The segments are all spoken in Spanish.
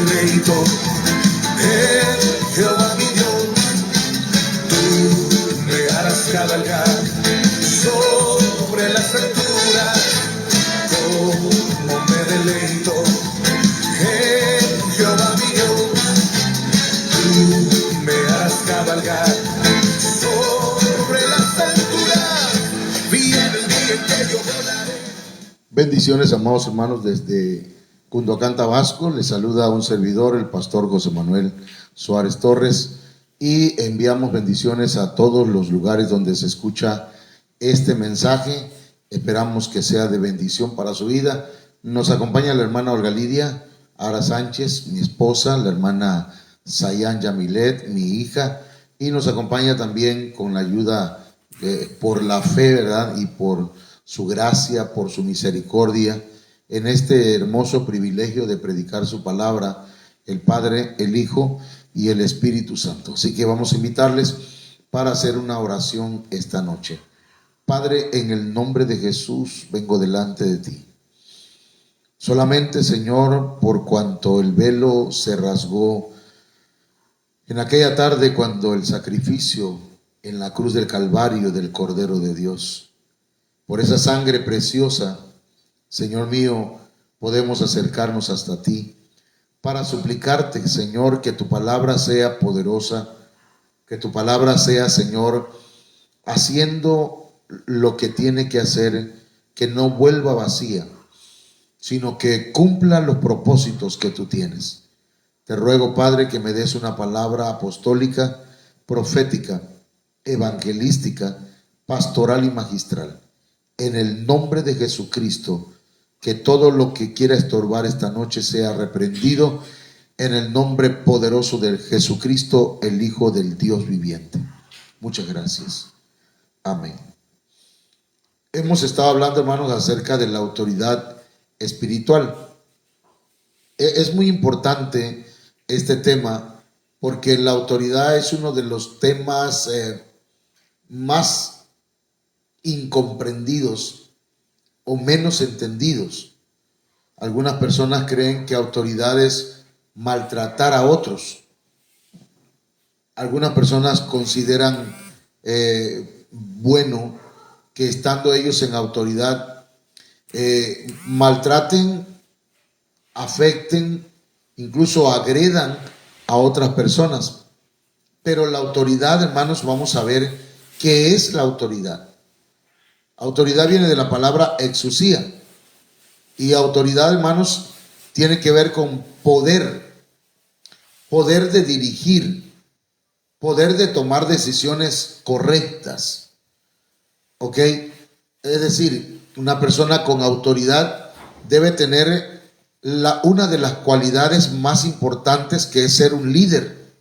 deleito en Jehová mi Dios. Tú me harás cabalgar sobre las alturas, como me deleito en Jehová mi Dios. Tú me harás cabalgar sobre las alturas. Viene el día en que yo volaré. Bendiciones, amados hermanos, desde Cundocán, Tabasco. Les saluda un servidor, el pastor José Manuel Suárez Torres, y enviamos bendiciones a todos los lugares donde se escucha este mensaje. Esperamos que sea de bendición para su vida. Nos acompaña la hermana Olga Lidia Ara Sánchez, mi esposa, la hermana Sayan Yamilet, mi hija, y nos acompaña también con la ayuda por la fe, ¿verdad? Y por su gracia, por su misericordia, en este hermoso privilegio de predicar su palabra, el Padre, el Hijo y el Espíritu Santo. Así que vamos a invitarles para hacer una oración esta noche. Padre, en el nombre de Jesús vengo delante de ti. Solamente, Señor, por cuanto el velo se rasgó en aquella tarde cuando el sacrificio en la cruz del Calvario del Cordero de Dios, por esa sangre preciosa, Señor mío, podemos acercarnos hasta ti para suplicarte, Señor, que tu palabra sea poderosa, que tu palabra sea, Señor, haciendo lo que tiene que hacer, que no vuelva vacía, sino que cumpla los propósitos que tú tienes. Te ruego, Padre, que me des una palabra apostólica, profética, evangelística, pastoral y magistral. En el nombre de Jesucristo, que todo lo que quiera estorbar esta noche sea reprendido en el nombre poderoso de Jesucristo, el Hijo del Dios viviente. Muchas gracias. Amén. Hemos estado hablando, hermanos, acerca de la autoridad espiritual. Es muy importante este tema porque la autoridad es uno de los temas más incomprendidos o menos entendidos. Algunas personas creen que autoridad es maltratar a otros. Algunas personas consideran bueno que estando ellos en autoridad maltraten, afecten, incluso agredan a otras personas. Pero la autoridad, hermanos, vamos a ver qué es la autoridad. Autoridad viene de la palabra exousia, y autoridad, hermanos, tiene que ver con poder, poder de dirigir, poder de tomar decisiones correctas, ¿ok? Es decir, una persona con autoridad debe tener una de las cualidades más importantes, que es ser un líder,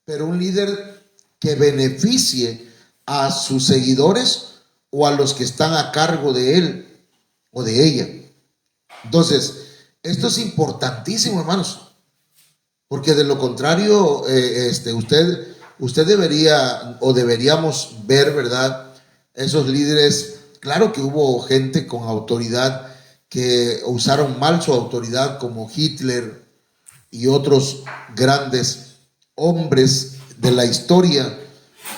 pero un líder que beneficie a sus seguidores o a los que están a cargo de él o de ella. Entonces, esto es importantísimo, hermanos, porque de lo contrario, usted debería o deberíamos ver, ¿verdad? Esos líderes, claro que hubo gente con autoridad que usaron mal su autoridad, como Hitler y otros grandes hombres de la historia,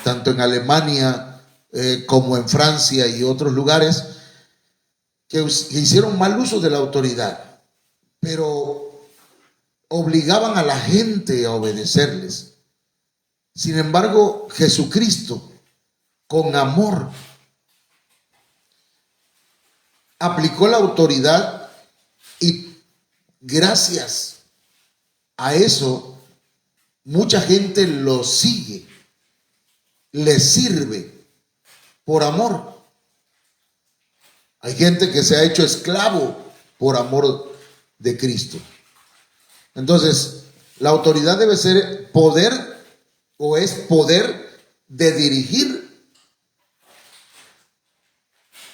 tanto en Alemania como en Francia y otros lugares, que hicieron mal uso de la autoridad, pero obligaban a la gente a obedecerles. Sin embargo, Jesucristo, con amor, aplicó la autoridad, y gracias a eso mucha gente lo sigue, le sirve por amor. Hay gente que se ha hecho esclavo por amor de Cristo. Entonces, la autoridad debe ser poder, o es poder de dirigir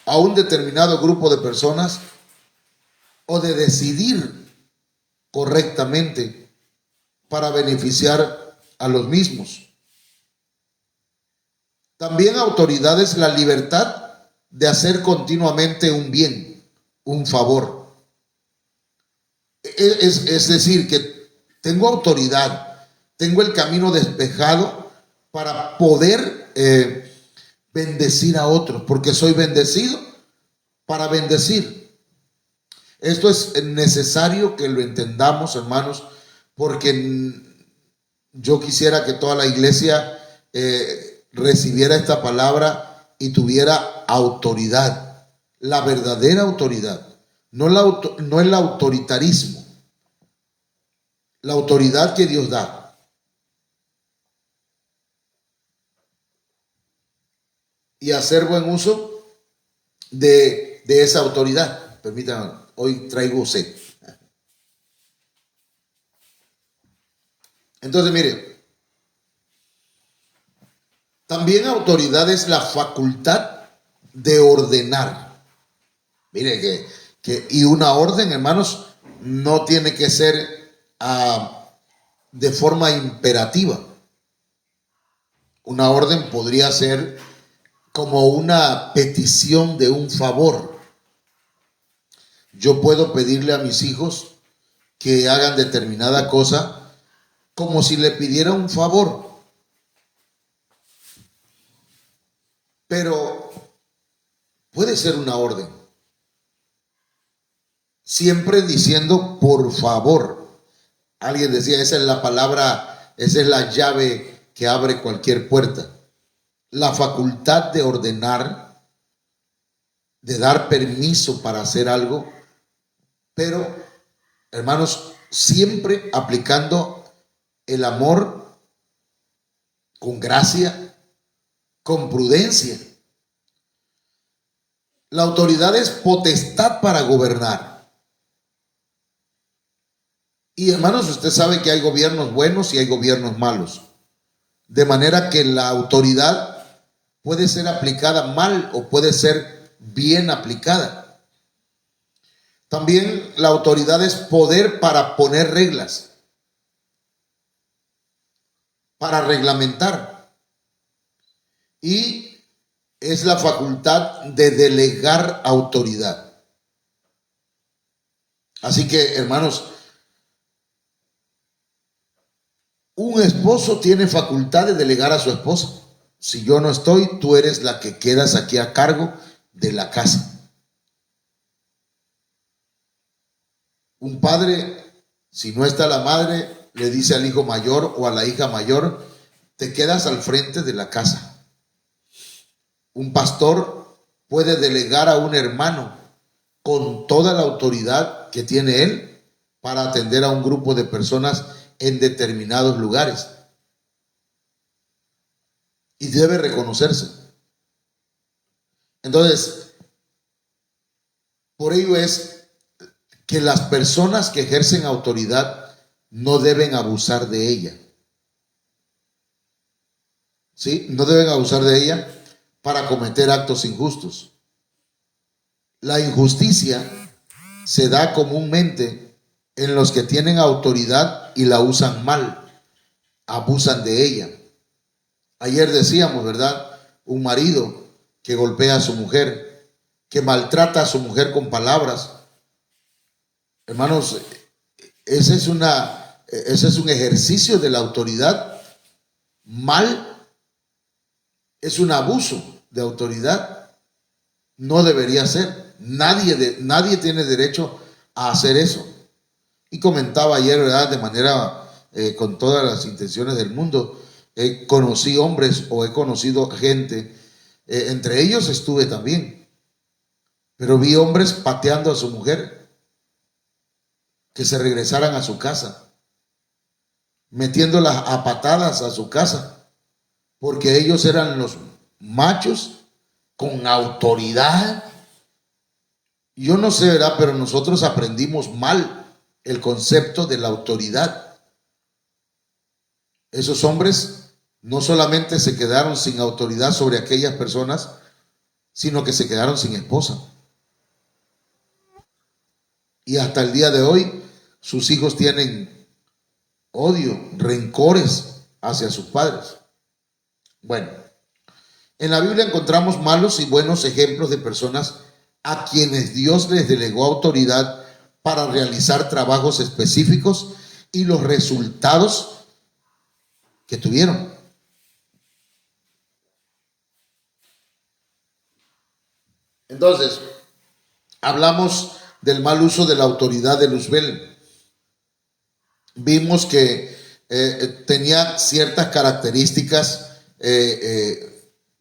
a un determinado grupo de personas, o de decidir correctamente para beneficiar a los mismos. También autoridad es la libertad de hacer continuamente un bien, un favor. Es decir, que tengo autoridad, tengo el camino despejado para poder bendecir a otros, porque soy bendecido para bendecir. Esto es necesario que lo entendamos, hermanos, porque yo quisiera que toda la iglesia recibiera esta palabra y tuviera autoridad, la verdadera autoridad, no el autoritarismo, la autoridad que Dios da. Y hacer buen uso de esa autoridad. Permítanme, hoy traigo sed. Entonces, mire, también autoridad es la facultad de ordenar. Mire y una orden, hermanos, no tiene que ser de forma imperativa. Una orden podría ser como una petición de un favor. Yo puedo pedirle a mis hijos que hagan determinada cosa como si le pidiera un favor. Pero puede ser una orden. Siempre diciendo por favor. Alguien decía, esa es la palabra, esa es la llave que abre cualquier puerta. La facultad de ordenar, de dar permiso para hacer algo, pero, hermanos, siempre aplicando el amor con gracia, con prudencia. La autoridad es potestad para gobernar. Y hermanos, usted sabe que hay gobiernos buenos y hay gobiernos malos. De manera que la autoridad puede ser aplicada mal o puede ser bien aplicada. También la autoridad es poder para poner reglas, para reglamentar. Y es la facultad de delegar autoridad. Así que, hermanos, un esposo tiene facultad de delegar a su esposa. Si yo no estoy, tú eres la que quedas aquí a cargo de la casa. Un padre, si no está la madre, le dice al hijo mayor o a la hija mayor, te quedas al frente de la casa. Un pastor puede delegar a un hermano con toda la autoridad que tiene él para atender a un grupo de personas en determinados lugares. Y debe reconocerse. Entonces, por ello es que las personas que ejercen autoridad no deben abusar de ella. ¿Sí? No deben abusar de ella para cometer actos injustos. La injusticia se da comúnmente en los que tienen autoridad y la usan mal, abusan de ella. Ayer decíamos, ¿verdad? Un marido que golpea a su mujer, que maltrata a su mujer con palabras. Hermanos, ese es un ejercicio de la autoridad mal, es un abuso de autoridad. No debería ser. Nadie tiene derecho a hacer eso. Y comentaba ayer, ¿verdad? De manera, con todas las intenciones del mundo, conocí hombres o he conocido gente, entre ellos estuve también, pero vi hombres pateando a su mujer, que se regresaran a su casa, metiéndolas a patadas a su casa, porque ellos eran los machos con autoridad. Yo no sé, ¿verdad? Pero nosotros aprendimos mal el concepto de la autoridad. Esos hombres no solamente se quedaron sin autoridad sobre aquellas personas, sino que se quedaron sin esposa. Y hasta el día de hoy, sus hijos tienen odio, rencores hacia sus padres. Bueno, en la Biblia encontramos malos y buenos ejemplos de personas a quienes Dios les delegó autoridad para realizar trabajos específicos y los resultados que tuvieron. Entonces, hablamos del mal uso de la autoridad de Luzbel. Vimos que tenía ciertas características.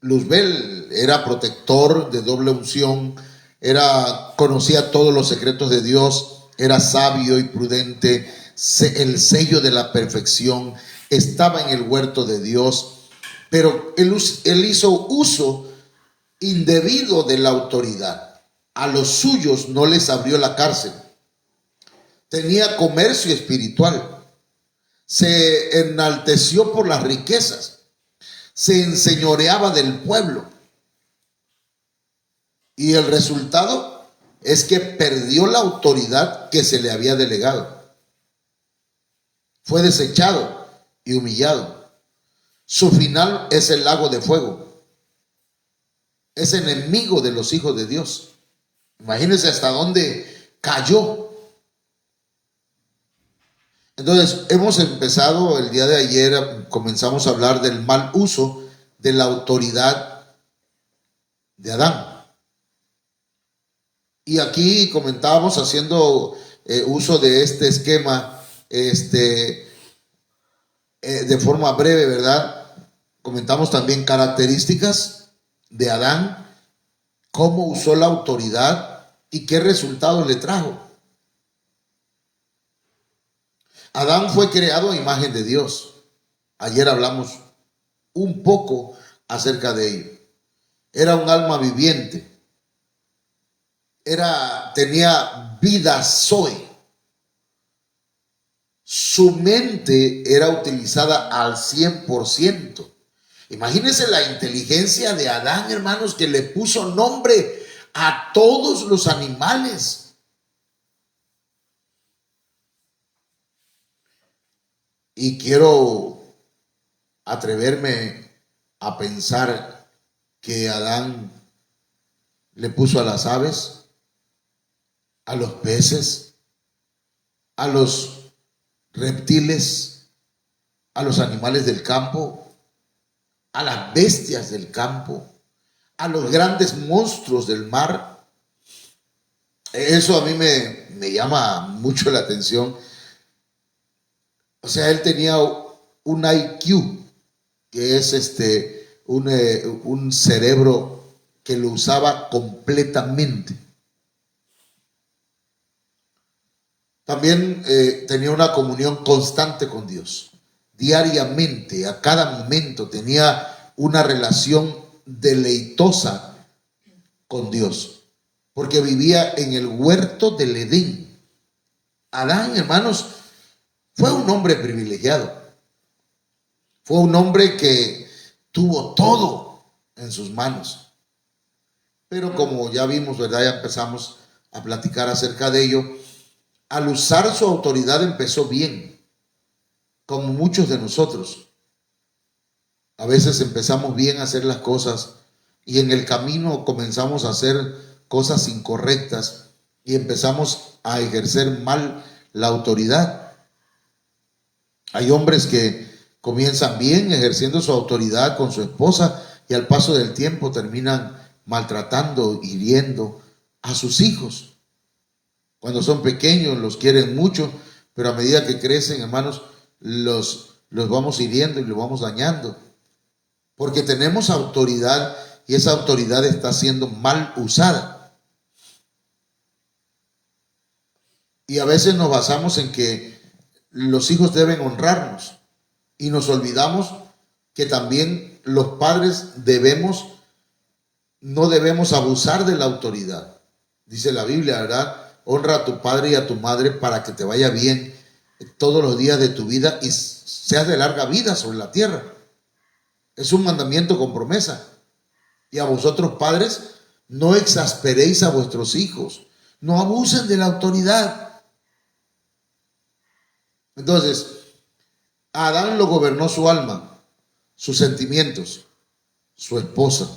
Luzbel era protector de doble unción, conocía todos los secretos de Dios, era sabio y prudente, el sello de la perfección, estaba en el huerto de Dios, pero él hizo uso indebido de la autoridad. A los suyos no les abrió la cárcel. Tenía comercio espiritual. Se enalteció por las riquezas. Se enseñoreaba del pueblo. Y el resultado es que perdió la autoridad que se le había delegado. Fue desechado y humillado. Su final es el lago de fuego. Es enemigo de los hijos de Dios. Imagínense hasta dónde cayó. Entonces, hemos empezado el día de ayer, comenzamos a hablar del mal uso de la autoridad de Adán. Y aquí comentábamos haciendo uso de este esquema, de forma breve, ¿verdad? Comentamos también características de Adán, cómo usó la autoridad y qué resultados le trajo. Adán fue creado a imagen de Dios. Ayer hablamos un poco acerca de ello. Era un alma viviente. Tenía vida zoe. Su mente era utilizada al 100%. Imagínense la inteligencia de Adán, hermanos, que le puso nombre a todos los animales. Y quiero atreverme a pensar que Adán le puso a las aves, a los peces, a los reptiles, a los animales del campo, a las bestias del campo, a los grandes monstruos del mar. Eso a mí me llama mucho la atención. O sea, él tenía un IQ, que es un cerebro que lo usaba completamente. También tenía una comunión constante con Dios. Diariamente, a cada momento, tenía una relación deleitosa con Dios, porque vivía en el huerto del Edén. Adán, hermanos, fue un hombre privilegiado. Fue un hombre que tuvo todo en sus manos. Pero como ya vimos, ¿verdad? Ya empezamos a platicar acerca de ello. Al usar su autoridad empezó bien, como muchos de nosotros. A veces empezamos bien a hacer las cosas y en el camino comenzamos a hacer cosas incorrectas y empezamos a ejercer mal la autoridad. Hay hombres que comienzan bien ejerciendo su autoridad con su esposa y al paso del tiempo terminan maltratando, hiriendo a sus hijos. Cuando son pequeños los quieren mucho, pero a medida que crecen, hermanos, los vamos hiriendo y los vamos dañando. Porque tenemos autoridad y esa autoridad está siendo mal usada. Y a veces nos basamos en que los hijos deben honrarnos y nos olvidamos que también los padres no debemos abusar de la autoridad. Dice la Biblia, ¿verdad? Honra a tu padre y a tu madre para que te vaya bien todos los días de tu vida y seas de larga vida sobre la tierra. Es un mandamiento con promesa. Y a vosotros, padres, no exasperéis a vuestros hijos, no abusen de la autoridad. Entonces, a Adán lo gobernó su alma, sus sentimientos, su esposa.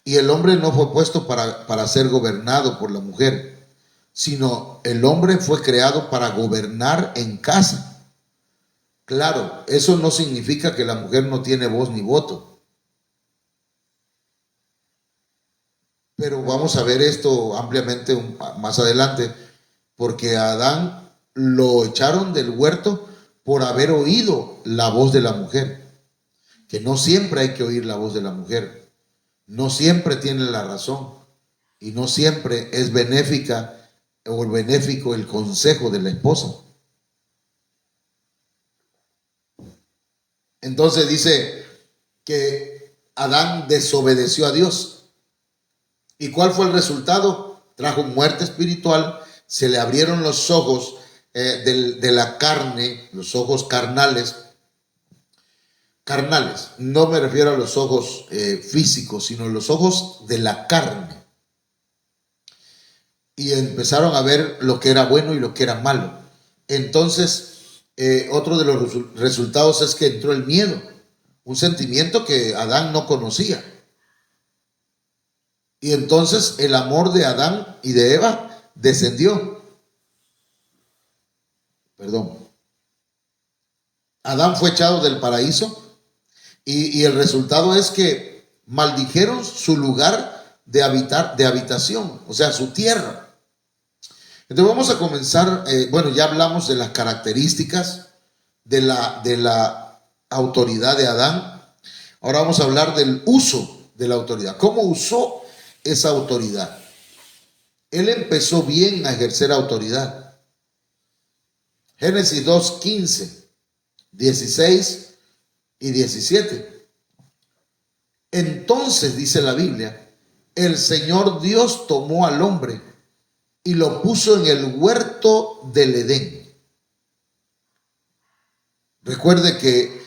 Y el hombre no fue puesto para ser gobernado por la mujer. sino el hombre fue creado para gobernar en casa. Claro, eso no significa que la mujer no tiene voz ni voto. Pero vamos a ver esto ampliamente más adelante, porque a Adán lo echaron del huerto por haber oído la voz de la mujer, que no siempre hay que oír la voz de la mujer, no siempre tiene la razón y no siempre es benéfica o benéfico el consejo de la esposa. Entonces dice que Adán desobedeció a Dios. ¿Y cuál fue el resultado? Trajo muerte espiritual, se le abrieron los ojos de la carne, los ojos carnales. Carnales, no me refiero a los ojos físicos, sino los ojos de la carne. Y empezaron a ver lo que era bueno y lo que era malo. Entonces, otro de los resultados es que entró el miedo, un sentimiento que Adán no conocía. Y entonces el amor de Adán y de Eva descendió. Adán fue echado del paraíso y el resultado es que maldijeron su lugar de habitación, o sea, su tierra. Entonces vamos a comenzar, ya hablamos de las características de la autoridad de Adán. Ahora vamos a hablar del uso de la autoridad. ¿Cómo usó esa autoridad? Él empezó bien a ejercer autoridad. Génesis 2:15, 16 y 17. Entonces, dice la Biblia, el Señor Dios tomó al hombre y lo puso en el huerto del Edén. Recuerde que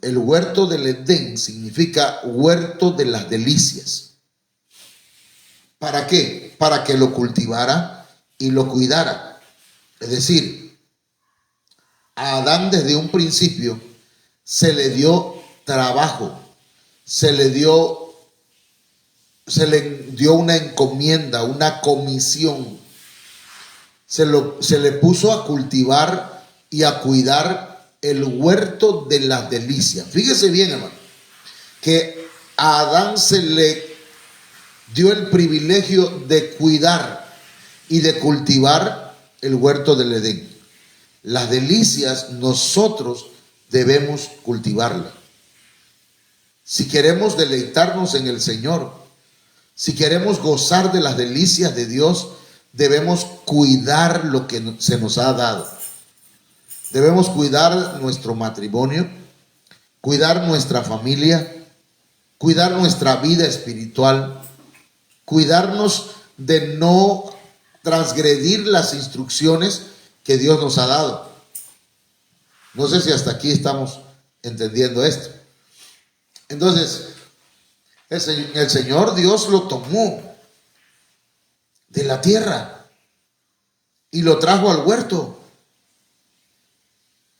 el huerto del Edén significa huerto de las delicias. ¿Para qué? Para que lo cultivara y lo cuidara. Es decir, a Adán desde un principio se le dio trabajo, se le dio una encomienda, una comisión. Se le puso a cultivar y a cuidar el huerto de las delicias. Fíjese bien, hermano, que a Adán se le dio el privilegio de cuidar y de cultivar el huerto del Edén. Las delicias nosotros debemos cultivarlas. Si queremos deleitarnos en el Señor, si queremos gozar de las delicias de Dios, debemos cuidar lo que se nos ha dado. Debemos cuidar nuestro matrimonio, cuidar nuestra familia, cuidar nuestra vida espiritual, cuidarnos de no transgredir las instrucciones que Dios nos ha dado. No sé si hasta aquí estamos entendiendo esto. Entonces, el Señor Dios lo tomó de la tierra y lo trajo al huerto.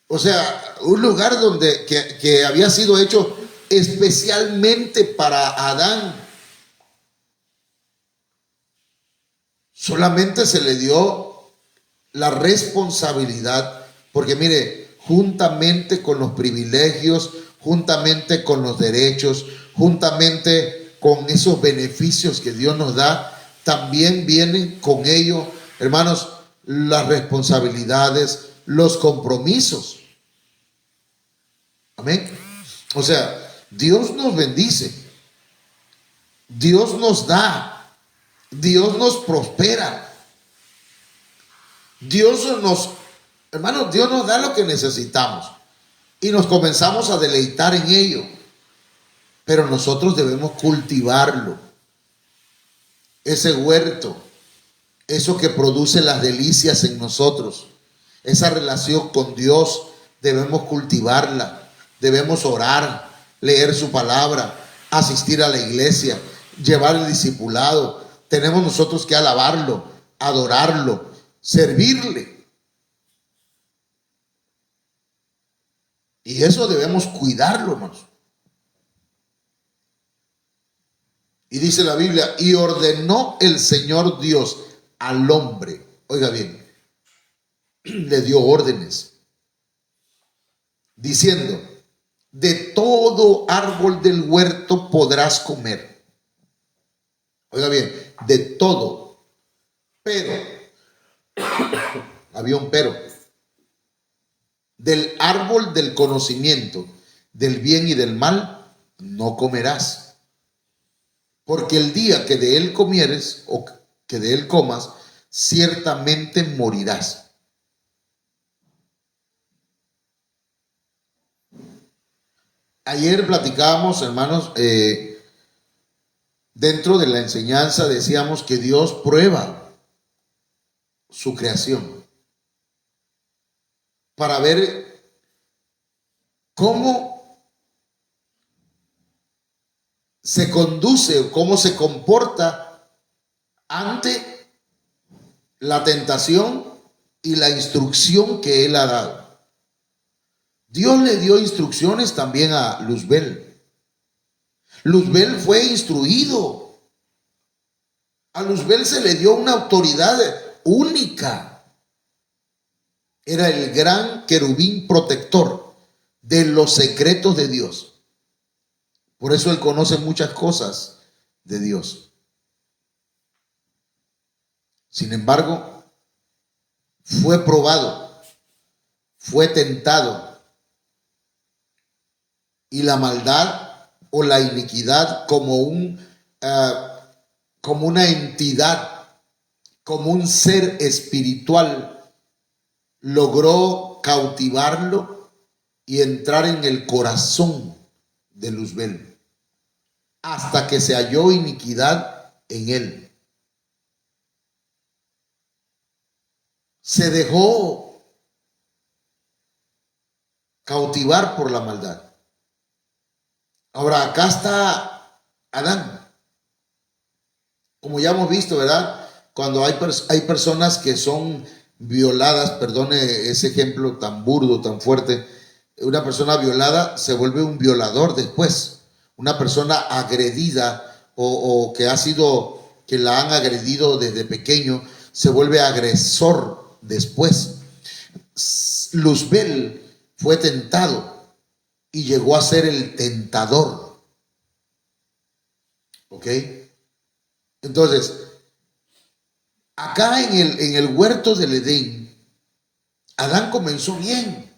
O sea, un lugar donde que había sido hecho especialmente para Adán. Solamente se le dio la responsabilidad, porque mire, juntamente con los privilegios, juntamente con los derechos, juntamente con esos beneficios que Dios nos da, también vienen con ello, hermanos, las responsabilidades, los compromisos. Amén. O sea, Dios nos bendice, Dios nos da, Dios nos prospera, Dios nos da lo que necesitamos y nos comenzamos a deleitar en ello, pero nosotros debemos cultivarlo, ese huerto, eso que produce las delicias en nosotros, esa relación con Dios, debemos cultivarla, debemos orar, leer su palabra, asistir a la iglesia, llevar el discipulado. Tenemos nosotros que alabarlo, adorarlo, servirle. Y eso debemos cuidarlo, hermanos. Y dice la Biblia, y ordenó el Señor Dios al hombre. oiga bien, le dio órdenes, diciendo, de todo árbol del huerto podrás comer. Oiga bien, de todo. Pero, había un pero, del árbol del conocimiento del bien y del mal no comerás, porque el día que de él comieres o que de él comas, ciertamente morirás. Ayer platicábamos, hermanos, dentro de la enseñanza decíamos que Dios prueba su creación para ver cómo se conduce o cómo se comporta ante la tentación y la instrucción que Él ha dado. Dios le dio instrucciones también a Luzbel. Luzbel fue instruido. A Luzbel se le dio una autoridad única. Era el gran querubín protector de los secretos de Dios. Por eso él conoce muchas cosas de Dios. Sin embargo, fue probado, fue tentado, y la maldad o la iniquidad como una entidad, como un ser espiritual, logró cautivarlo y entrar en el corazón de Luzbel, hasta que se halló iniquidad en él. Se dejó cautivar por la maldad. Ahora acá está Adán. Como ya hemos visto, ¿verdad? Cuando hay personas que son violadas, perdone ese ejemplo tan burdo, tan fuerte, una persona violada se vuelve un violador después. Una persona agredida o que la han agredido desde pequeño, se vuelve agresor después. Luzbel fue tentado y llegó a ser el tentador. ¿Ok? Entonces, acá en el huerto del Edén, Adán comenzó bien.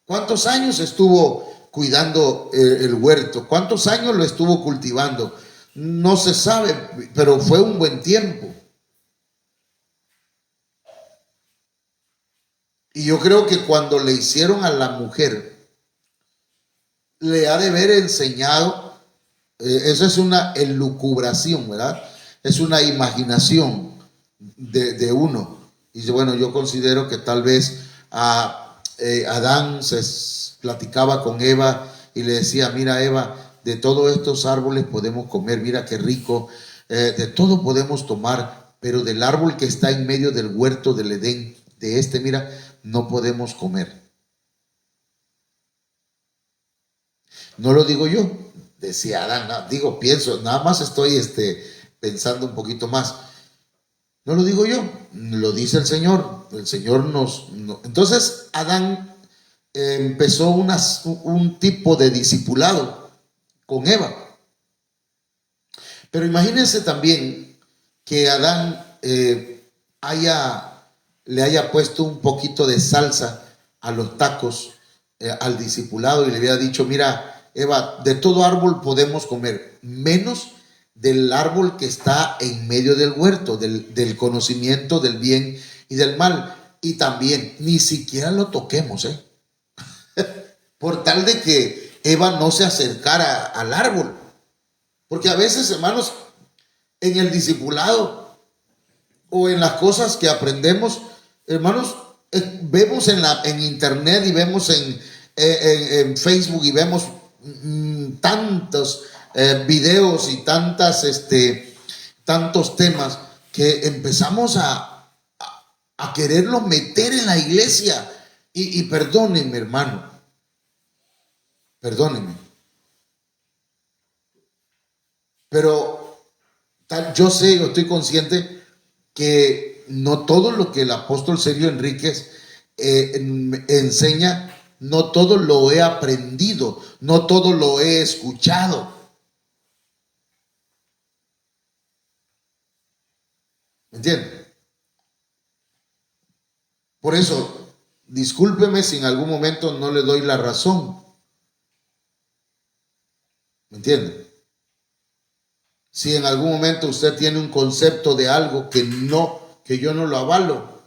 ¿Cuántos años estuvo cuidando el huerto? ¿Cuántos años lo estuvo cultivando? No se sabe, pero fue un buen tiempo. Y yo creo que cuando le hicieron a la mujer, le ha de haber enseñado, eso es una elucubración, ¿verdad? Es una imaginación de uno. Y dice, bueno, yo considero que tal vez Adán se platicaba con Eva y le decía, mira Eva, de todos estos árboles podemos comer, mira qué rico, de todo podemos tomar, pero del árbol que está en medio del huerto del Edén, mira, no podemos comer. No lo digo yo, decía Adán, no, pienso, nada más estoy pensando un poquito más. No lo digo yo, lo dice el Señor. El Señor Entonces Adán empezó un tipo de discipulado con Eva. Pero imagínense también que Adán le haya puesto un poquito de salsa a los tacos al discipulado y le había dicho, mira, Eva, de todo árbol podemos comer, menos del árbol que está en medio del huerto, del conocimiento del bien y del mal. Y también, ni siquiera lo toquemos, por tal de que Eva no se acercara al árbol. Porque a veces, hermanos, en el discipulado o en las cosas que aprendemos, hermanos, vemos en internet y vemos en Facebook y vemos tantos videos y tantos temas que empezamos a quererlo meter en la iglesia. Y perdónenme, hermano, perdónenme, pero yo estoy consciente que no todo lo que el apóstol Sergio Enríquez enseña, no todo lo he aprendido, no todo lo he escuchado. ¿Me entienden? Por eso, discúlpeme si en algún momento no le doy la razón. ¿Me entienden? Si en algún momento usted tiene un concepto de algo que yo no lo avalo,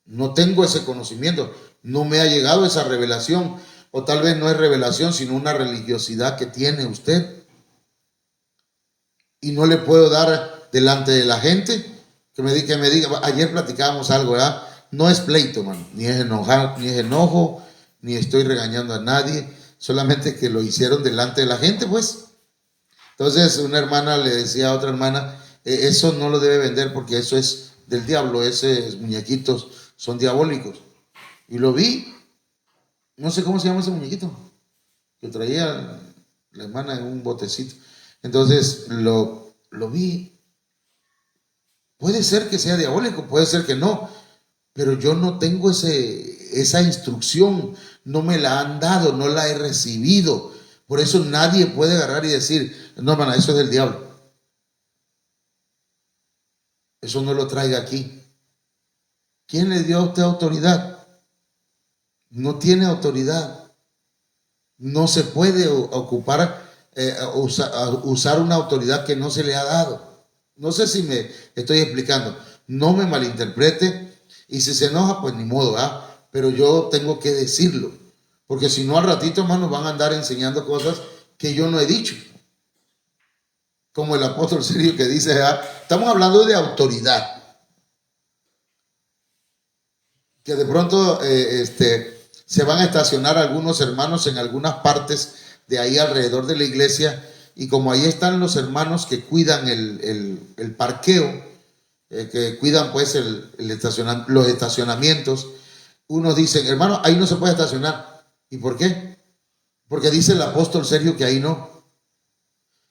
no tengo ese conocimiento, no me ha llegado esa revelación, o tal vez no es revelación, sino una religiosidad que tiene usted, y no le puedo dar delante de la gente que me diga. Ayer platicábamos algo, ¿verdad? No es pleito, man, ni es enojo, ni estoy regañando a nadie, solamente que lo hicieron delante de la gente, pues. Entonces una hermana le decía a otra hermana, eso no lo debe vender porque eso es del diablo, esos muñequitos son diabólicos. Y lo vi, no sé cómo se llama ese muñequito, que traía la hermana en un botecito. Entonces lo vi. Puede ser que sea diabólico, puede ser que no, pero yo no tengo esa instrucción, no me la han dado, no la he recibido. Por eso nadie puede agarrar y decir, no, hermana, eso es del diablo. Eso no lo traiga aquí. ¿Quién le dio a usted autoridad? No tiene autoridad. No se puede usar una autoridad que no se le ha dado. No sé si me estoy explicando. No me malinterprete. Y si se enoja, pues ni modo, ¿verdad? Pero yo tengo que decirlo. Porque si no, al ratito, hermanos, van a andar enseñando cosas que yo no he dicho. Como el apóstol Sergio que dice, estamos hablando de autoridad. Que de pronto se van a estacionar algunos hermanos en algunas partes de ahí alrededor de la iglesia. Y como ahí están los hermanos que cuidan el parqueo, que cuidan pues los estacionamientos, unos dicen, hermano, ahí no se puede estacionar. ¿Y por qué? Porque dice el apóstol Sergio que ahí no.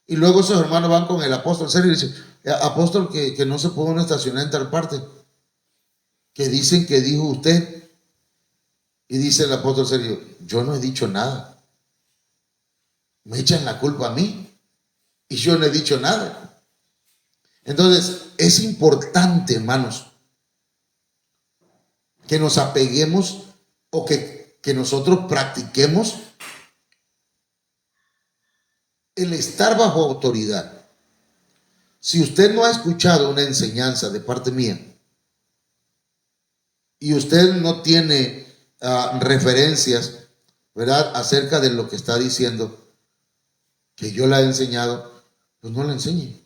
Y luego esos hermanos van con el apóstol Sergio y dicen, apóstol, que no se puede uno estacionar en tal parte, que dicen que dijo usted. Y dice el apóstol Sergio, yo no he dicho nada. Me echan la culpa a mí y yo no he dicho nada. Entonces es importante, hermanos, que nos apeguemos o que nosotros practiquemos el estar bajo autoridad. Si usted no ha escuchado una enseñanza de parte mía y usted no tiene referencias, ¿verdad?, acerca de lo que está diciendo, que yo la he enseñado, pues no la enseñe.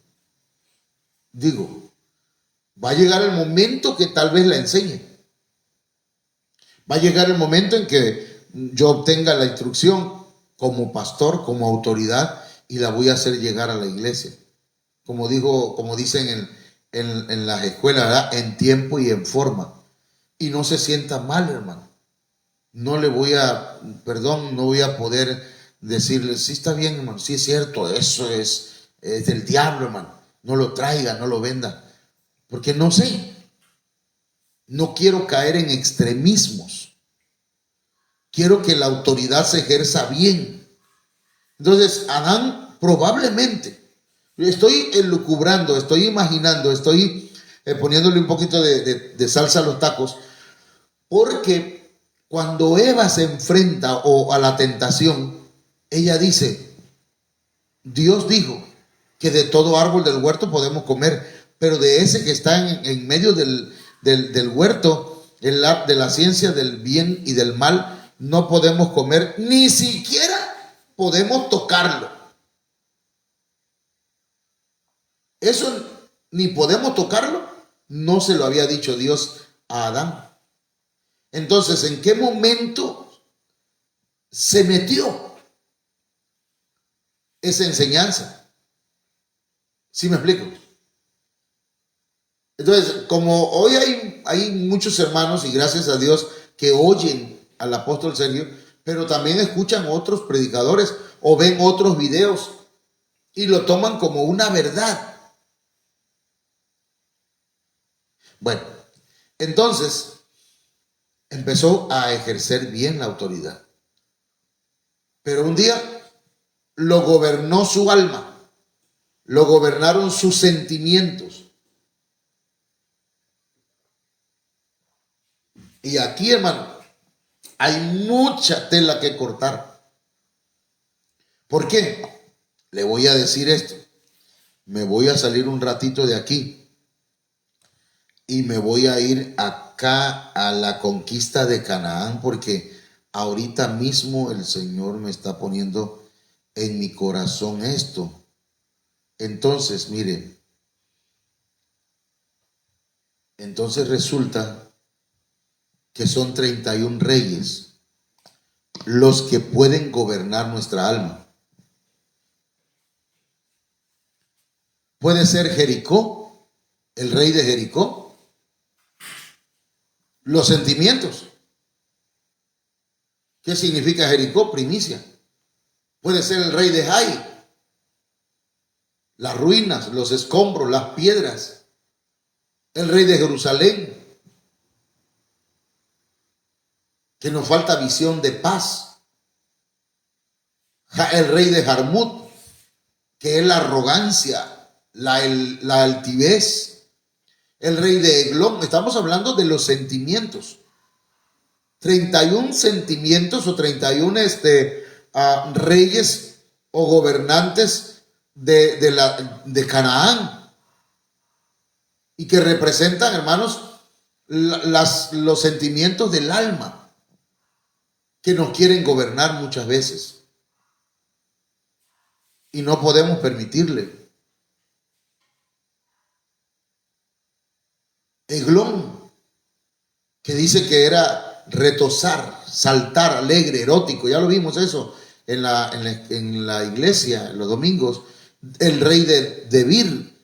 Digo, va a llegar el momento que tal vez la enseñe. Va a llegar el momento en que yo obtenga la instrucción como pastor, como autoridad, y la voy a hacer llegar a la iglesia. Como dicen en las escuelas, ¿verdad?, en tiempo y en forma. Y no se sienta mal, hermano. No voy a poder decirle, sí está bien, hermano, sí es cierto, eso es del diablo, hermano. No lo traiga, no lo venda. Porque no sé. No quiero caer en extremismos. Quiero que la autoridad se ejerza bien. Entonces, Adán probablemente, estoy elucubrando, estoy imaginando, estoy poniéndole un poquito de salsa a los tacos, porque cuando Eva se enfrenta a la tentación, ella dice, Dios dijo que de todo árbol del huerto podemos comer, pero de ese que está en medio del huerto, de la ciencia del bien y del mal, no podemos comer, ni siquiera podemos tocarlo. Eso ni podemos tocarlo, no se lo había dicho Dios a Adán. Entonces, ¿en qué momento se metió esa enseñanza? ¿Sí me explico? Entonces, como hoy hay muchos hermanos, y gracias a Dios, que oyen al apóstol Sergio, pero también escuchan otros predicadores o ven otros videos y lo toman como una verdad. Bueno, entonces empezó a ejercer bien la autoridad. Pero un día lo gobernó su alma, lo gobernaron sus sentimientos. Y aquí, hermano, hay mucha tela que cortar. ¿Por qué? Le voy a decir esto. Me voy a salir un ratito de aquí y me voy a ir acá a la conquista de Canaán, porque ahorita mismo el Señor me está poniendo en mi corazón esto. Entonces, mire, entonces resulta que son 31 reyes los que pueden gobernar nuestra alma. Puede ser Jericó, el rey de Jericó, los sentimientos. ¿Qué significa Jericó? Primicia. Puede ser el rey de Jai, las ruinas, los escombros, las piedras. El rey de Jerusalén, que nos falta visión de paz. El rey de Jarmut, que es la arrogancia, la altivez. El rey de Eglón, estamos hablando de los sentimientos. 31 sentimientos o 31 reyes o gobernantes de Canaán, y que representan, hermanos, los sentimientos del alma que nos quieren gobernar muchas veces, y no podemos permitirle. Eglón, que dice que era retozar, saltar, alegre, erótico, ya lo vimos eso en la iglesia los domingos. El rey de Debir,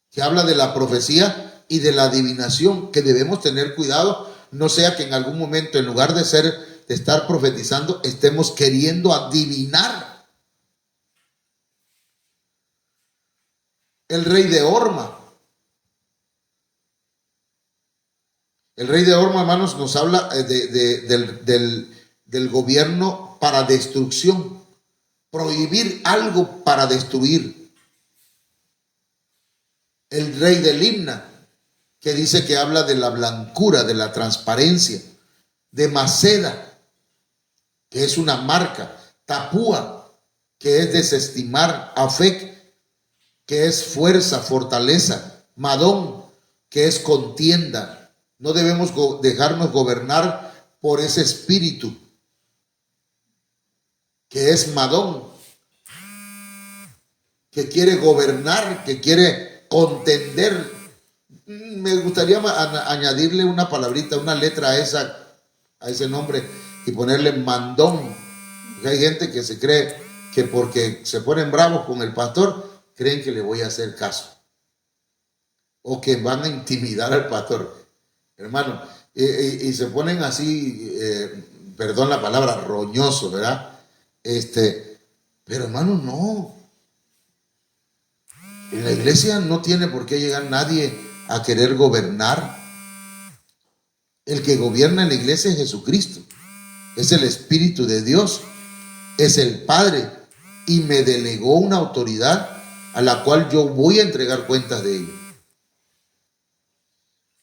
que habla de la profecía y de la adivinación, que debemos tener cuidado, no sea que en algún momento, en lugar de estar profetizando, estemos queriendo adivinar. El rey de Orma. El rey de Orma, hermanos, nos habla del gobierno para destrucción, prohibir algo para destruir. El rey de Limna, que dice que habla de la blancura, de la transparencia. De Maceda, que es una marca. Tapúa, que es desestimar. Afec, que es fuerza, fortaleza. Madón, que es contienda. No debemos dejarnos gobernar por ese espíritu, que es Madón, que quiere gobernar, que quiere contender. Me gustaría añadirle una palabrita, una letra a ese nombre, y ponerle Mandón. Porque hay gente que se cree que porque se ponen bravos con el pastor, creen que le voy a hacer caso, o que van a intimidar al pastor. Hermano, y se ponen así, perdón la palabra, roñoso, ¿verdad? Pero hermano, no. En la iglesia no tiene por qué llegar nadie a querer gobernar. El que gobierna en la iglesia es Jesucristo. Es el Espíritu de Dios. Es el Padre. Y me delegó una autoridad a la cual yo voy a entregar cuentas de ello.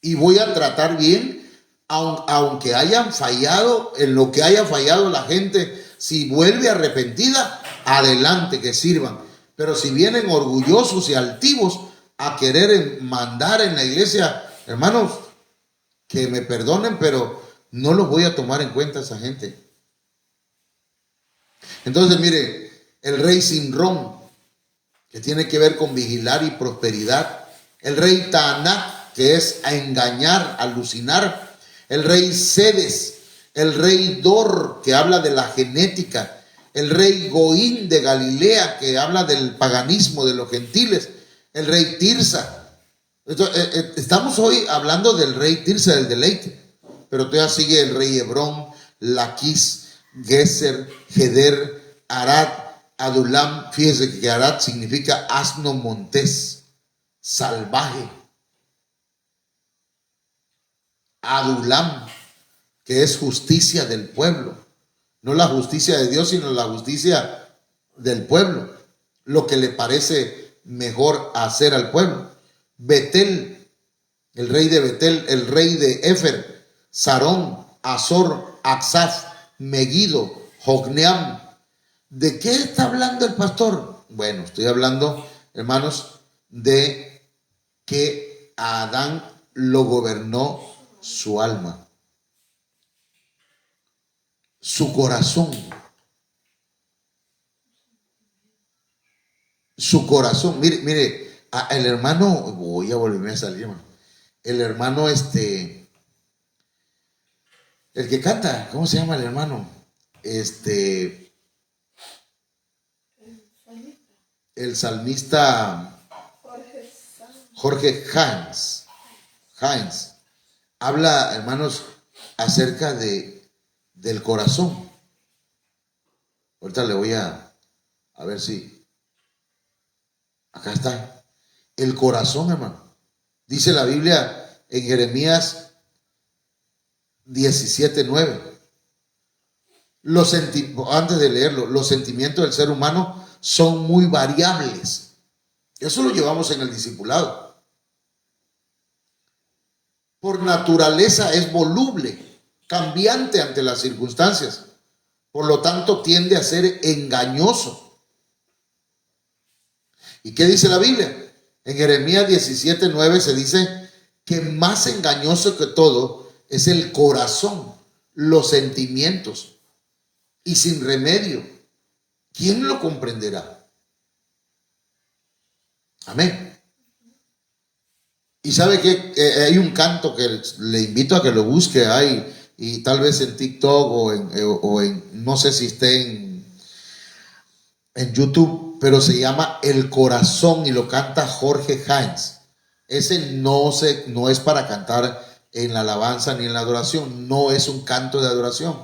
Y voy a tratar bien, aunque hayan fallado, en lo que haya fallado la gente. Si vuelve arrepentida, adelante, que sirvan. Pero si vienen orgullosos y altivos a querer mandar en la iglesia, hermanos, que me perdonen, pero no los voy a tomar en cuenta esa gente. Entonces, mire, el rey Simrón, que tiene que ver con vigilar y prosperidad. El rey Taanac, que es a engañar, alucinar. El rey Sedes, el rey Dor, que habla de la genética. El rey Goín de Galilea, que habla del paganismo de los gentiles. El rey Tirsa. Estamos hoy hablando del rey Tirsa, del deleite, pero todavía sigue el rey Hebrón, Laquis, Geser, Heder, Arad, Adulam. Fíjese que Arad significa asno montés, salvaje. Adulam, que es justicia del pueblo. No la justicia de Dios, sino la justicia del pueblo. Lo que le parece mejor hacer al pueblo. Betel, el rey de Betel, el rey de Éfer, Sarón, Azor, Aksaf, Megido, Jogneam. ¿De qué está hablando el pastor? Bueno, estoy hablando, hermanos, de que a Adán lo gobernó su alma, su corazón. Su corazón. Mire, el hermano, voy a volverme a salir, hermano. El hermano, el que canta, ¿cómo se llama el hermano? El salmista Jorge Hines habla, hermanos, acerca del corazón. Ahorita le voy a ver si acá está el corazón, hermano. Dice la Biblia en Jeremías 17:9. Antes de leerlo, los sentimientos del ser humano son muy variables. Eso lo llevamos en el discipulado. Por naturaleza es voluble, cambiante ante las circunstancias. Por lo tanto, tiende a ser engañoso. ¿Y qué dice la Biblia? En Jeremías 17:9 se dice que más engañoso que todo es el corazón, los sentimientos, y sin remedio. ¿Quién lo comprenderá? Amén. Y sabe que hay un canto que le invito a que lo busque ahí, y tal vez en TikTok o en no sé si esté en YouTube, pero se llama El Corazón y lo canta Jorge Hines. Ese no es para cantar en la alabanza ni en la adoración, no es un canto de adoración,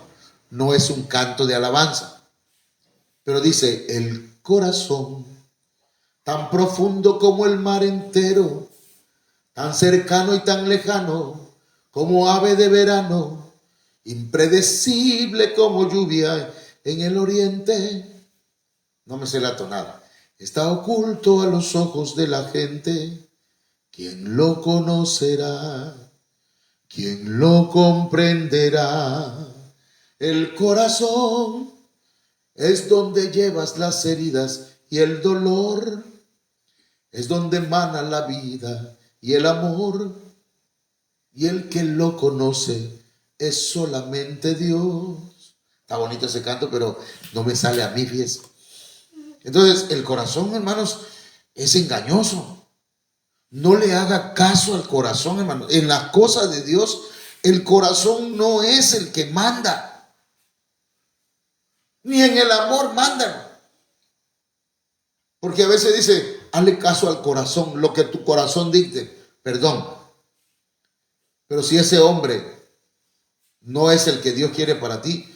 no es un canto de alabanza, pero dice: el corazón, tan profundo como el mar entero, tan cercano y tan lejano como ave de verano, impredecible como lluvia en el oriente. No me sé la tonada. Está oculto a los ojos de la gente. ¿Quién lo conocerá? ¿Quién lo comprenderá? El corazón es donde llevas las heridas y el dolor. Es donde emana la vida y el amor. Y el que lo conoce es solamente Dios. Está bonito ese canto, pero no me sale a mí, fíjese. Entonces, el corazón, hermanos, es engañoso. No le haga caso al corazón, hermano. En las cosas de Dios, el corazón no es el que manda. Ni en el amor manda. Porque a veces dice: hazle caso al corazón, lo que tu corazón dicte. Perdón. Pero si ese hombre no es el que Dios quiere para ti,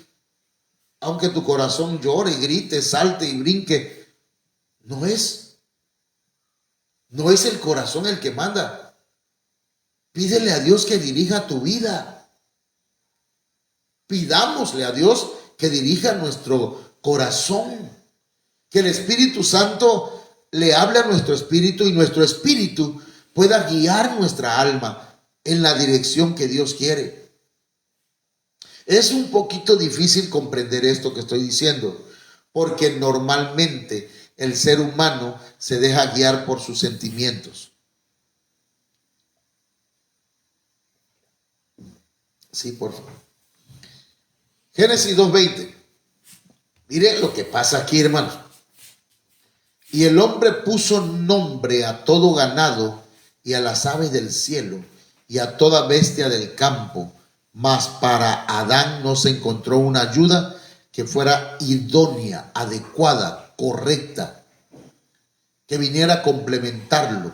aunque tu corazón llore y grite, salte y brinque, no es el corazón el que manda. Pídele a Dios que dirija tu vida. Pidámosle a Dios que dirija nuestro corazón. Que el Espíritu Santo le hable a nuestro espíritu y nuestro espíritu pueda guiar nuestra alma en la dirección que Dios quiere. Es un poquito difícil comprender esto que estoy diciendo, porque normalmente el ser humano se deja guiar por sus sentimientos. Sí, por favor. Génesis 2:20. Mire lo que pasa aquí, hermanos. Y el hombre puso nombre a todo ganado y a las aves del cielo y a toda bestia del campo. Mas para Adán no se encontró una ayuda que fuera idónea, adecuada, correcta, que viniera a complementarlo.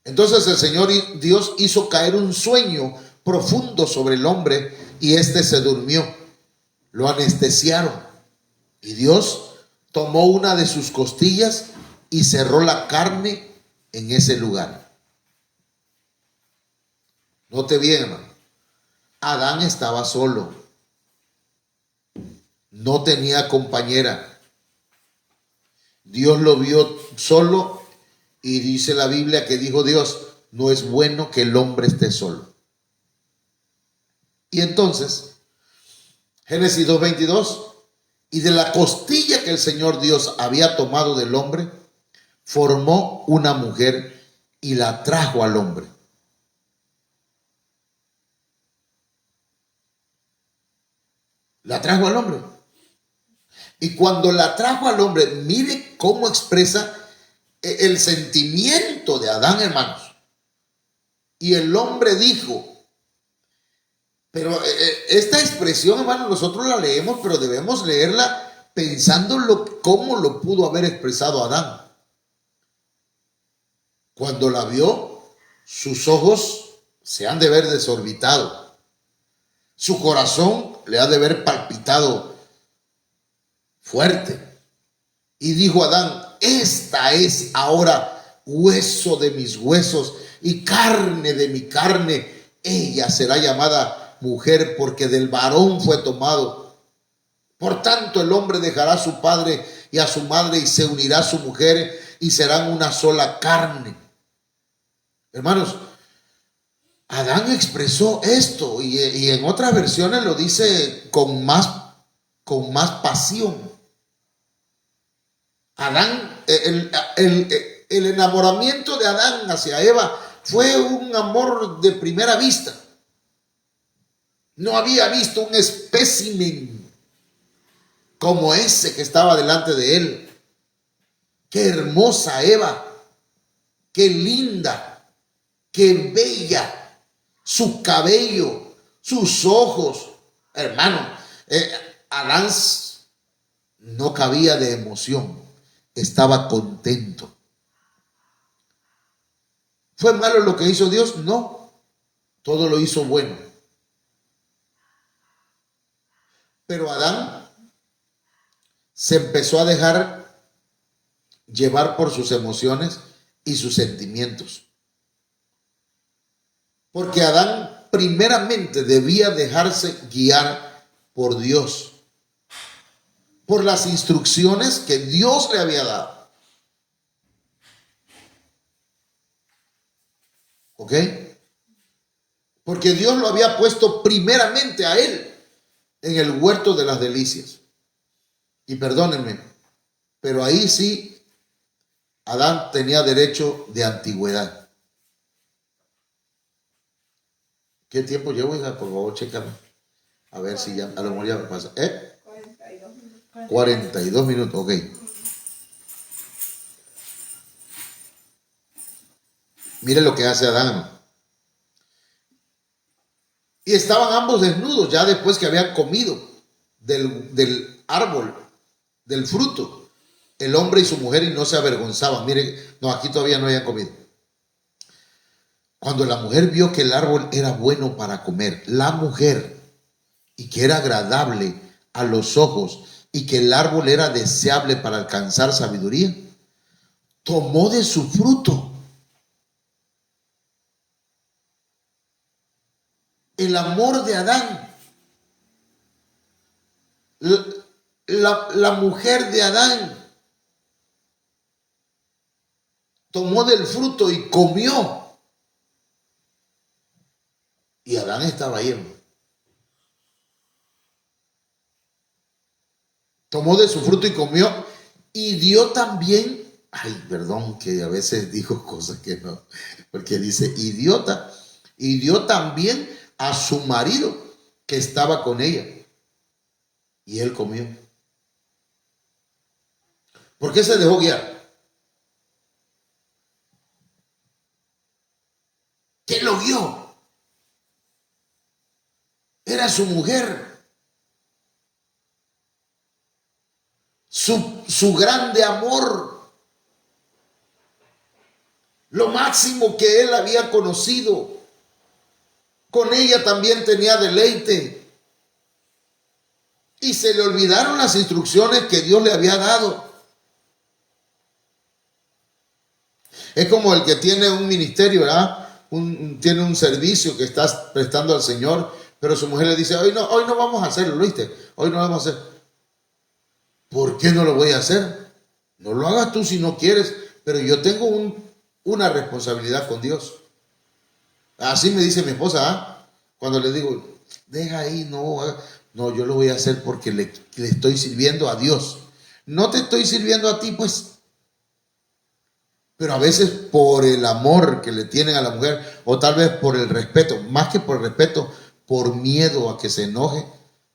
Entonces el Señor Dios hizo caer un sueño profundo sobre el hombre y éste se durmió. Lo anestesiaron y Dios tomó una de sus costillas y cerró la carne en ese lugar. Note bien, hermano. Adán estaba solo. No tenía compañera. Dios lo vio solo y dice la Biblia que dijo Dios, no es bueno que el hombre esté solo. Y entonces, Génesis 2:22, y de la costilla que el Señor Dios había tomado del hombre, formó una mujer y la trajo al hombre. La trajo al hombre. Y cuando la trajo al hombre, mire cómo expresa el sentimiento de Adán, hermanos. Y el hombre dijo, pero esta expresión, hermanos, nosotros la leemos, pero debemos leerla pensando cómo lo pudo haber expresado Adán. Cuando la vio, sus ojos se han de ver desorbitado. Su corazón le ha de haber palpitado fuerte. Y dijo Adán, esta es ahora hueso de mis huesos y carne de mi carne. Ella será llamada mujer porque del varón fue tomado. Por tanto, el hombre dejará a su padre y a su madre y se unirá a su mujer y serán una sola carne. Hermanos, Adán expresó esto y en otras versiones lo dice con más pasión. Adán, el enamoramiento de Adán hacia Eva fue un amor de primera vista. No había visto un espécimen como ese que estaba delante de él. Qué hermosa Eva, qué linda, qué bella, su cabello, sus ojos. Hermano, Adán no cabía de emoción, estaba contento. ¿Fue malo lo que hizo Dios? No, todo lo hizo bueno. Pero Adán se empezó a dejar llevar por sus emociones y sus sentimientos. Porque Adán primeramente debía dejarse guiar por Dios, por las instrucciones que Dios le había dado. ¿Ok? Porque Dios lo había puesto primeramente a él en el huerto de las delicias. Y perdónenme, pero ahí sí Adán tenía derecho de antigüedad. ¿Qué tiempo llevo, hija? Por favor, chécame. A ver si ya, a lo mejor ya me pasa. 42 minutos. 42 minutos, ok. Mire lo que hace Adán. Y estaban ambos desnudos ya después que habían comido del árbol, del fruto. El hombre y su mujer y no se avergonzaban. Mire, no, aquí todavía no habían comido. Cuando la mujer vio que el árbol era bueno para comer, la mujer, y que era agradable a los ojos, y que el árbol era deseable para alcanzar sabiduría, tomó de su fruto. El amor de Adán, la mujer de Adán, tomó del fruto y comió. Y Adán estaba ahí, hermano. Tomó de su fruto y comió. Y dio también, ay, perdón, que a veces digo cosas que no, porque dice idiota. Y dio también a su marido que estaba con ella. Y él comió. ¿Por qué se dejó guiar? ¿Quién lo guió? Era su mujer. Su grande amor. Lo máximo que él había conocido. Con ella también tenía deleite. Y se le olvidaron las instrucciones que Dios le había dado. Es como el que tiene un ministerio, ¿verdad? tiene un servicio que estás prestando al Señor, pero su mujer le dice, hoy no vamos a hacerlo, ¿lo viste? Hoy no vamos a hacer. ¿Por qué no lo voy a hacer? No lo hagas tú si no quieres, pero yo tengo una responsabilidad con Dios. Así me dice mi esposa, ¿ah? Cuando le digo, deja ahí, no, yo lo voy a hacer porque le estoy sirviendo a Dios. No te estoy sirviendo a ti, pues. Pero a veces por el amor que le tienen a la mujer, o tal vez por el respeto, más que por el respeto, por miedo a que se enoje,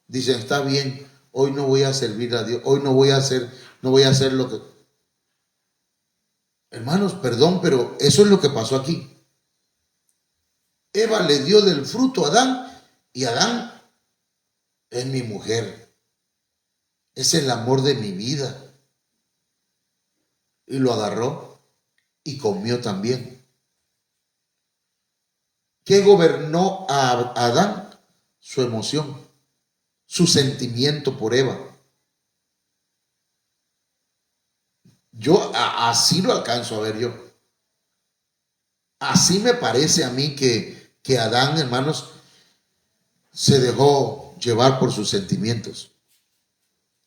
dicen, está bien, hoy no voy a servir a Dios, hoy no voy a hacer lo que... Hermanos, perdón, pero eso es lo que pasó aquí. Eva le dio del fruto a Adán, y Adán es mi mujer, es el amor de mi vida. Y lo agarró y comió también. ¿Qué gobernó a Adán? Su emoción, su sentimiento por Eva. Yo así lo alcanzo a ver yo. Así me parece a mí que Adán, hermanos, se dejó llevar por sus sentimientos.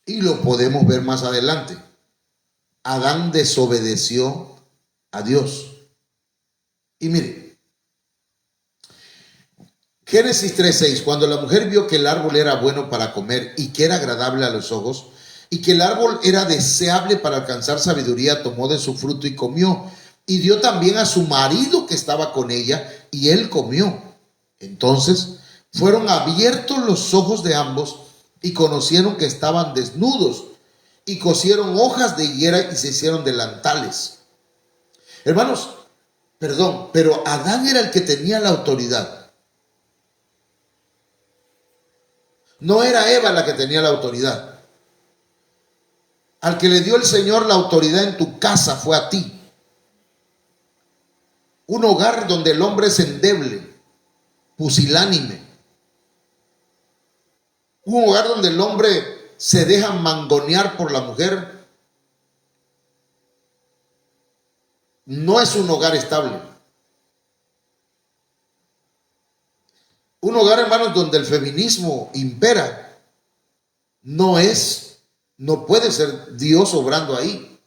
Y lo podemos ver más adelante. Adán desobedeció a Dios. Y mire, Génesis 3:6, cuando la mujer vio que el árbol era bueno para comer y que era agradable a los ojos, y que el árbol era deseable para alcanzar sabiduría, tomó de su fruto y comió, y dio también a su marido que estaba con ella, y él comió. Entonces fueron abiertos los ojos de ambos, y conocieron que estaban desnudos, y cosieron hojas de higuera y se hicieron delantales. Hermanos, perdón, pero Adán era el que tenía la autoridad. No era Eva la que tenía la autoridad. Al que le dio el Señor la autoridad en tu casa fue a ti. Un hogar donde el hombre es endeble, pusilánime. Un hogar donde el hombre se deja mangonear por la mujer. No es un hogar estable. Un hogar, hermanos, donde el feminismo impera, no puede ser Dios obrando ahí.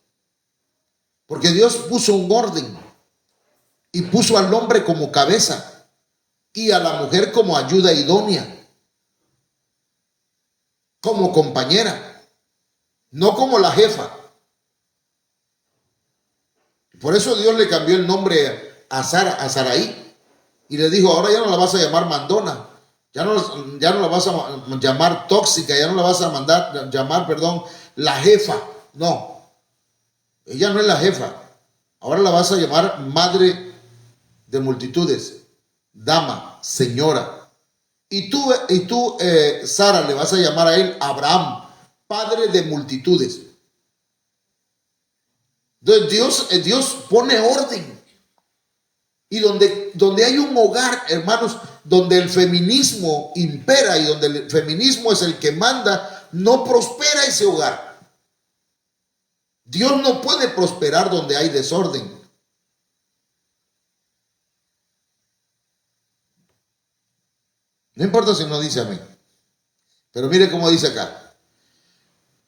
Porque Dios puso un orden y puso al hombre como cabeza y a la mujer como ayuda idónea, como compañera, no como la jefa. Por eso Dios le cambió el nombre a Sarai. Y le dijo, ahora ya no la vas a llamar mandona, ya no la vas a llamar tóxica, ya no la vas a llamar, la jefa. No, ella no es la jefa. Ahora la vas a llamar madre de multitudes, dama, señora. Y tú, Sara, le vas a llamar a él Abraham, padre de multitudes. Entonces Dios pone orden. Y donde hay un hogar, hermanos, donde el feminismo impera y donde el feminismo es el que manda, no prospera ese hogar. Dios no puede prosperar donde hay desorden. No importa si no dice amén. Pero mire cómo dice acá.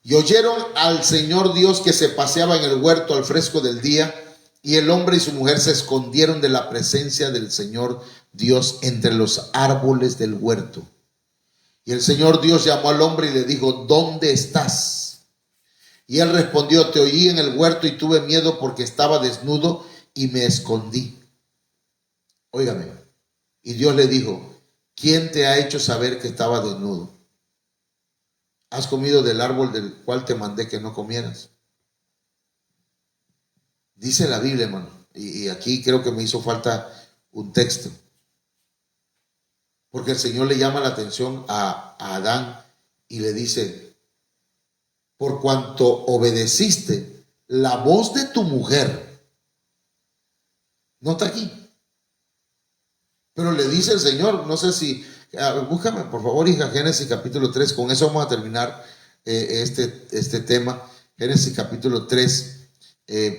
Y oyeron al Señor Dios que se paseaba en el huerto al fresco del día, y el hombre y su mujer se escondieron de la presencia del Señor Dios entre los árboles del huerto. Y el Señor Dios llamó al hombre y le dijo, ¿dónde estás? Y él respondió, te oí en el huerto y tuve miedo porque estaba desnudo y me escondí. Óigame. Y Dios le dijo, ¿quién te ha hecho saber que estaba desnudo? ¿Has comido del árbol del cual te mandé que no comieras? Dice la Biblia, hermano, y aquí creo que me hizo falta un texto. Porque el Señor le llama la atención a Adán y le dice, por cuanto obedeciste la voz de tu mujer, no está aquí. Pero le dice el Señor, no sé si, búscame por favor, hija, Génesis capítulo 3, con eso vamos a terminar este tema. Génesis capítulo 3.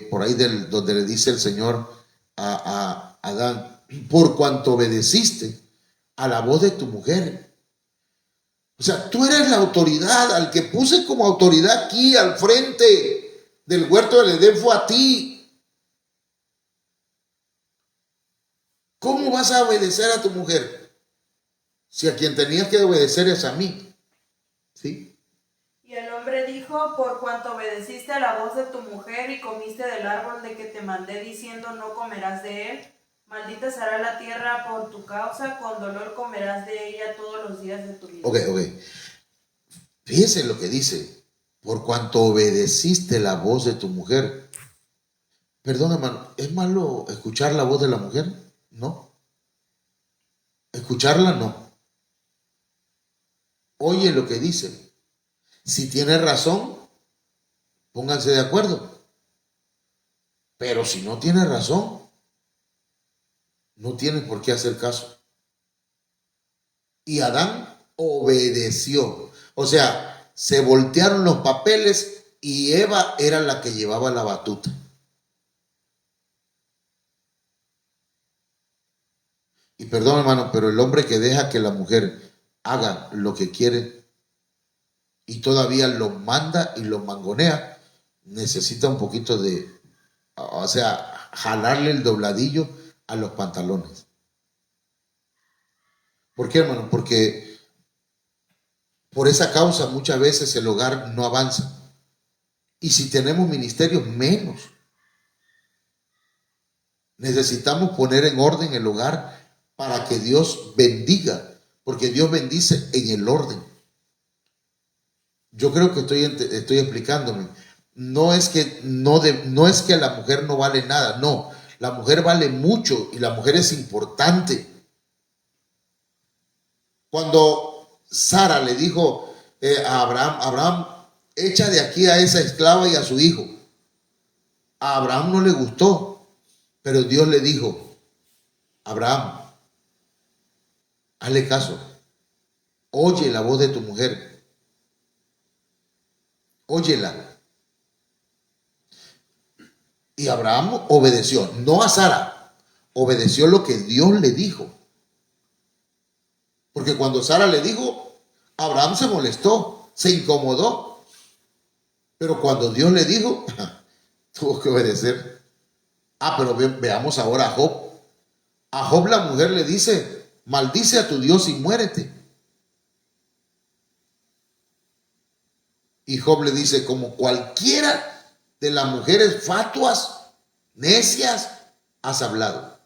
Por ahí donde le dice el Señor a Adán, por cuanto obedeciste a la voz de tu mujer. O sea, tú eres la autoridad. Al que puse como autoridad aquí al frente del huerto del Edén fue a ti. ¿Cómo vas a obedecer a tu mujer si a quien tenías que obedecer es a mí? ¿Sí? Y el hombre dijo: por cuanto obedeciste a la voz de tu mujer y comiste del árbol de que te mandé diciendo no comerás de él, maldita será la tierra por tu causa, con dolor comerás de ella todos los días de tu vida. Ok. Fíjense lo que dice: por cuanto obedeciste la voz de tu mujer. Perdón, hermano, ¿es malo escuchar la voz de la mujer? No. Escucharla no. Oye lo que dice. Si tiene razón, pónganse de acuerdo. Pero si no tiene razón, no tiene por qué hacer caso. Y Adán obedeció. O sea, se voltearon los papeles y Eva era la que llevaba la batuta. Y perdón, hermano, pero el hombre que deja que la mujer haga lo que quiere y todavía lo manda y lo mangonea, necesita un poquito de, o sea, jalarle el dobladillo a los pantalones. ¿Por qué, hermano? Porque por esa causa muchas veces el hogar no avanza. Y si tenemos ministerios, menos. Necesitamos poner en orden el hogar para que Dios bendiga, porque Dios bendice en el orden. Yo creo que estoy explicándome. No es que la mujer no vale nada, no. La mujer vale mucho y la mujer es importante. Cuando Sara le dijo a Abraham, echa de aquí a esa esclava y a su hijo. A Abraham no le gustó, pero Dios le dijo: Abraham, hazle caso, oye la voz de tu mujer. Óyela. Y Abraham obedeció, no a Sara, obedeció lo que Dios le dijo. Porque cuando Sara le dijo, Abraham se molestó, se incomodó. Pero cuando Dios le dijo, tuvo que obedecer. Pero veamos ahora a Job. A Job la mujer le dice: maldice a tu Dios y muérete. Y Job le dice: como cualquiera de las mujeres fatuas, necias, has hablado.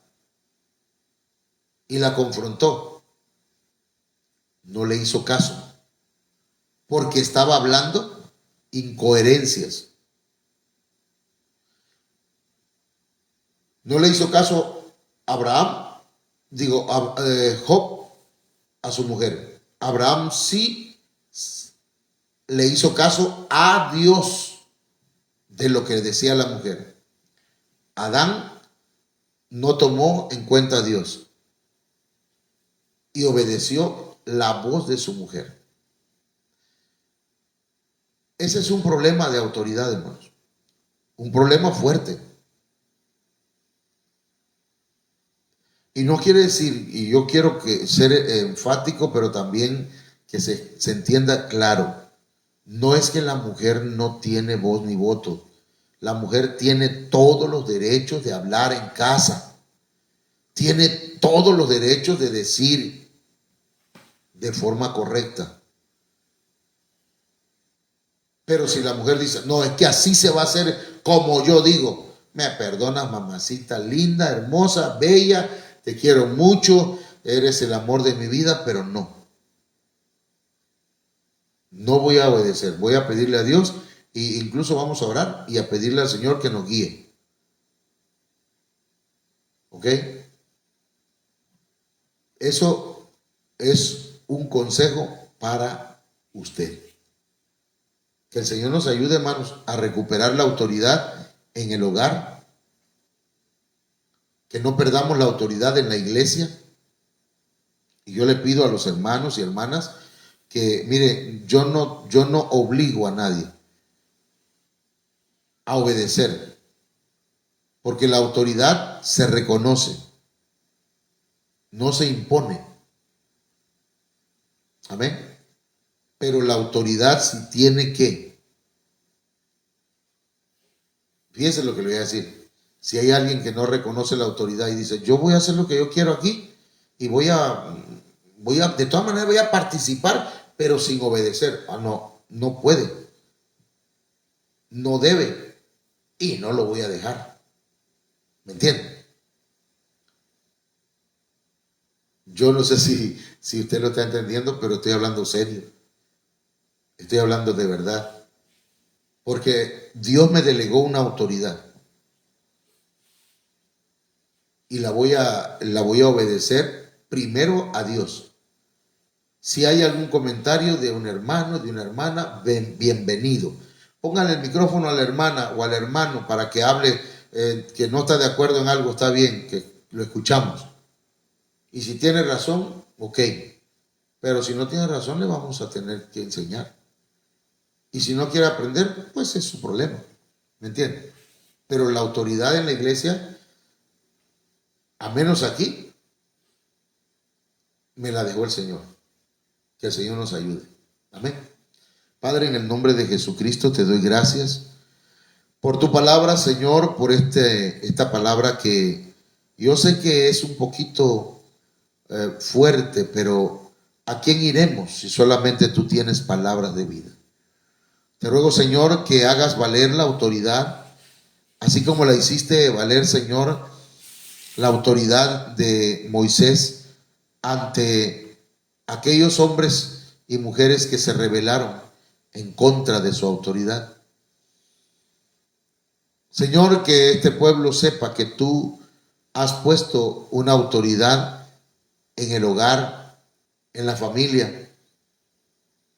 Y la confrontó. No le hizo caso, porque estaba hablando incoherencias. No le hizo caso Job a su mujer. Abraham sí le hizo caso a Dios de lo que decía la mujer. Adán no tomó en cuenta a Dios y obedeció la voz de su mujer. Ese es un problema de autoridad, hermanos. Un problema fuerte. Y no quiere decir, y yo quiero ser enfático, pero también que se entienda claro. No es que la mujer no tiene voz ni voto. La mujer tiene todos los derechos de hablar en casa. Tiene todos los derechos de decir de forma correcta. Pero si la mujer dice: no, es que así se va a hacer como yo digo. Me perdonas, mamacita linda, hermosa, bella, te quiero mucho, eres el amor de mi vida, pero no. No voy a obedecer, voy a pedirle a Dios, e incluso vamos a orar y a pedirle al Señor que nos guíe. ¿Ok? Eso es un consejo para usted. Que el Señor nos ayude, hermanos, a recuperar la autoridad en el hogar. Que no perdamos la autoridad en la iglesia. Y yo le pido a los hermanos y hermanas que, mire, yo no obligo a nadie a obedecer, porque la autoridad se reconoce. no se impone. Amén. Pero la autoridad sí tiene que. Fíjense lo que le voy a decir. Si hay alguien que no reconoce la autoridad y dice, yo voy a hacer lo que yo quiero aquí y de todas maneras voy a participar, pero sin obedecer. No puede. No debe. Y no lo voy a dejar. ¿Me entienden? Yo no sé si usted lo está entendiendo, pero estoy hablando serio. Estoy hablando de verdad. Porque Dios me delegó una autoridad. Y la voy a obedecer primero a Dios. Si hay algún comentario de un hermano, de una hermana, bienvenido. Póngale el micrófono a la hermana o al hermano para que hable, que no está de acuerdo en algo, está bien, que lo escuchamos. Y si tiene razón, ok. Pero si no tiene razón, le vamos a tener que enseñar. Y si no quiere aprender, pues es su problema. ¿Me entiende? Pero la autoridad en la iglesia, a menos aquí, me la dejó el Señor. Que el Señor nos ayude. Amén. Padre, en el nombre de Jesucristo te doy gracias por tu palabra, Señor, por esta palabra que yo sé que es un poquito fuerte, pero ¿a quién iremos si solamente tú tienes palabras de vida? Te ruego, Señor, que hagas valer la autoridad, así como la hiciste valer, Señor, la autoridad de Moisés ante aquellos hombres y mujeres que se rebelaron en contra de su autoridad. Señor, que este pueblo sepa que tú has puesto una autoridad en el hogar, en la familia,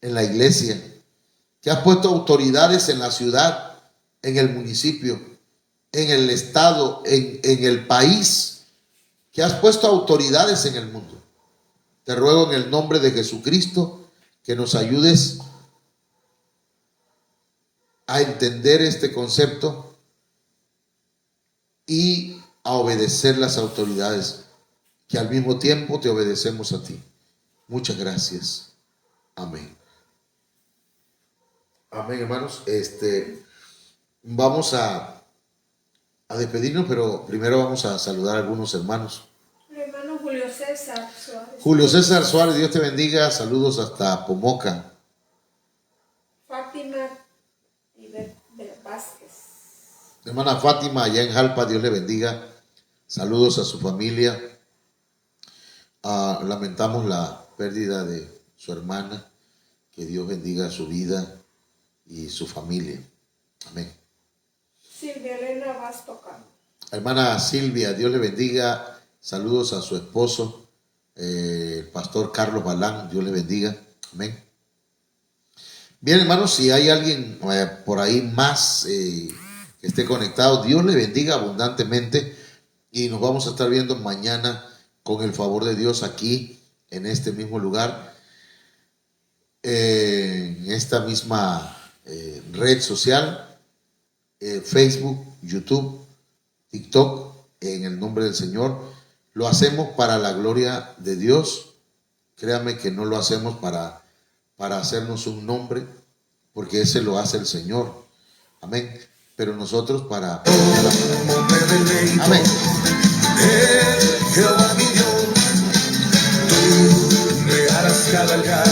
en la iglesia, que has puesto autoridades en la ciudad, en el municipio, en el estado, en el país, que has puesto autoridades en el mundo. Te ruego en el nombre de Jesucristo que nos ayudes a entender este concepto y a obedecer las autoridades, que al mismo tiempo te obedecemos a ti. Muchas gracias. Amén. Amén, hermanos. Vamos a despedirnos, pero primero vamos a saludar a algunos hermanos. El hermano Julio César Suárez. Julio César Suárez, Dios te bendiga. Saludos hasta Pomoca. Fátima Vázquez. Hermana Fátima, allá en Jalpa, Dios le bendiga. Saludos a su familia. Lamentamos la pérdida de su hermana. Que Dios bendiga su vida y su familia. Amén. Silvia Elena Vázquez. Hermana Silvia, Dios le bendiga. Saludos a su esposo, el pastor Carlos Balán. Dios le bendiga. Amén. Bien, hermanos, si hay alguien por ahí más que esté conectado, Dios le bendiga abundantemente. Y nos vamos a estar viendo mañana con el favor de Dios aquí en este mismo lugar, en esta misma red social, Facebook, YouTube, TikTok, en el nombre del Señor. Lo hacemos para la gloria de Dios. Créame que no lo hacemos para hacernos un nombre, porque ese lo hace el Señor. Amén. Pero nosotros para... Amén. Jehová mi Dios, tú me harás cabalgar